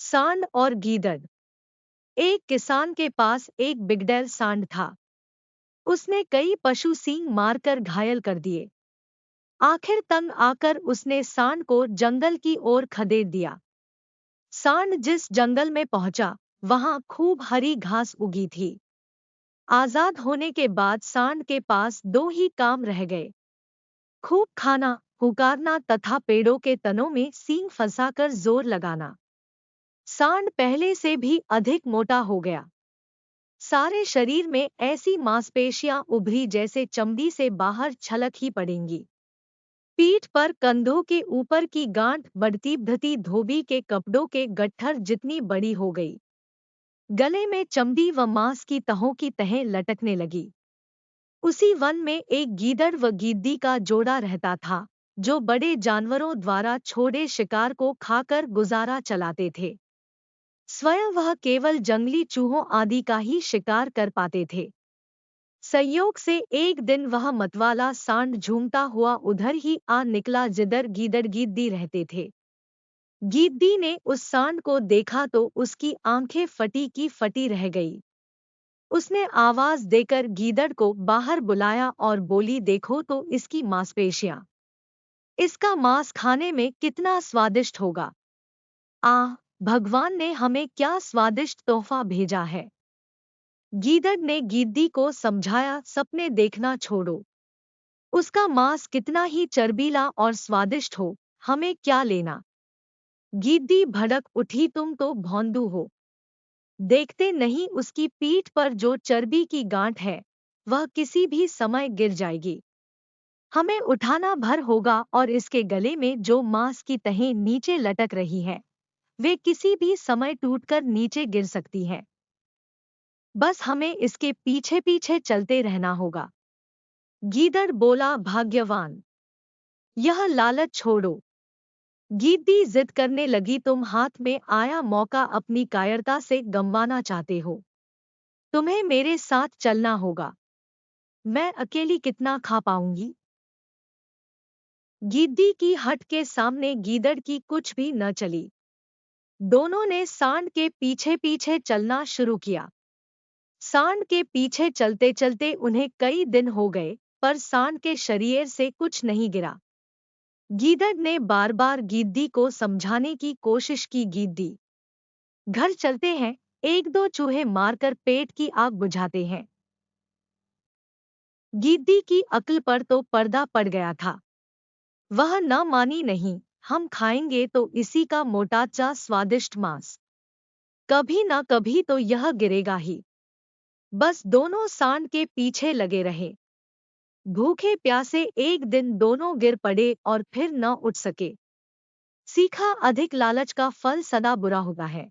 सांड और गीदड़। एक किसान के पास एक बिगडैल सांड था। उसने कई पशु सींग मारकर घायल कर दिए। आखिर तंग आकर उसने सांड को जंगल की ओर खदेड़ दिया। सांड जिस जंगल में पहुंचा, वहां खूब हरी घास उगी थी। आजाद होने के बाद सांड के पास दो ही काम रह गए: खूब खाना, पुकारना तथा पेड़ों के तनों में सींग फंसाकर जोर लगाना। सांड पहले से भी अधिक मोटा हो गया। सारे शरीर में ऐसी मांसपेशियां उभरी जैसे चमड़ी से बाहर छलक ही पड़ेंगी। पीठ पर कंधों के ऊपर की गांठ बढ़ती बढ़ती धोबी के कपड़ों के गट्ठर जितनी बड़ी हो गई। गले में चमड़ी व मांस की तहों की तहें लटकने लगी। उसी वन में एक गीदड़ व गिद्दी का जोड़ा रहता था, जो बड़े जानवरों द्वारा छोड़े शिकार को खाकर गुजारा चलाते थे। स्वयं वह केवल जंगली चूहों आदि का ही शिकार कर पाते थे। संयोग से एक दिन वह मतवाला सांड झूमता हुआ उधर ही आ निकला जिधर गीदड़ गिद्दी रहते थे। गिद्दी ने उस सांड को देखा तो उसकी आंखें फटी की फटी रह गई। उसने आवाज देकर गीदड़ को बाहर बुलाया और बोली, देखो तो इसकी मांसपेशियां। इसका मांस खाने में कितना स्वादिष्ट होगा। आह, भगवान ने हमें क्या स्वादिष्ट तोहफा भेजा है। गीदड़ ने गिद्दी को समझाया, सपने देखना छोड़ो। उसका मांस कितना ही चर्बीला और स्वादिष्ट हो, हमें क्या लेना। गिद्दी भड़क उठी, तुम तो भौंदू हो। देखते नहीं उसकी पीठ पर जो चर्बी की गांठ है, वह किसी भी समय गिर जाएगी। हमें उठाना भर होगा और इसके गले में जो मांस की तहें नीचे लटक रही है, वे किसी भी समय टूटकर नीचे गिर सकती हैं। बस हमें इसके पीछे पीछे चलते रहना होगा। गीदड़ बोला, भाग्यवान, यह लालच छोड़ो। गिद्दी जिद करने लगी, तुम हाथ में आया मौका अपनी कायरता से गंवाना चाहते हो। तुम्हें मेरे साथ चलना होगा। मैं अकेली कितना खा पाऊंगी। गिद्दी की हट के सामने गीदड़ की कुछ भी न चली। दोनों ने सांड के पीछे पीछे चलना शुरू किया। सांड के पीछे चलते चलते उन्हें कई दिन हो गए, पर सांड के शरीर से कुछ नहीं गिरा। गीदड़ ने बार बार गिद्दी को समझाने की कोशिश की, गिद्दी, घर चलते हैं, एक दो चूहे मारकर पेट की आग बुझाते हैं। गिद्दी की अक्ल पर तो पर्दा पड़ गया था। वह न मानी, नहीं, हम खाएंगे तो इसी का मोटाचा स्वादिष्ट मांस। कभी न कभी तो यह गिरेगा ही। बस दोनों सांड के पीछे लगे रहे। भूखे प्यासे एक दिन दोनों गिर पड़े और फिर न उठ सके। सीखा, अधिक लालच का फल सदा बुरा होता है।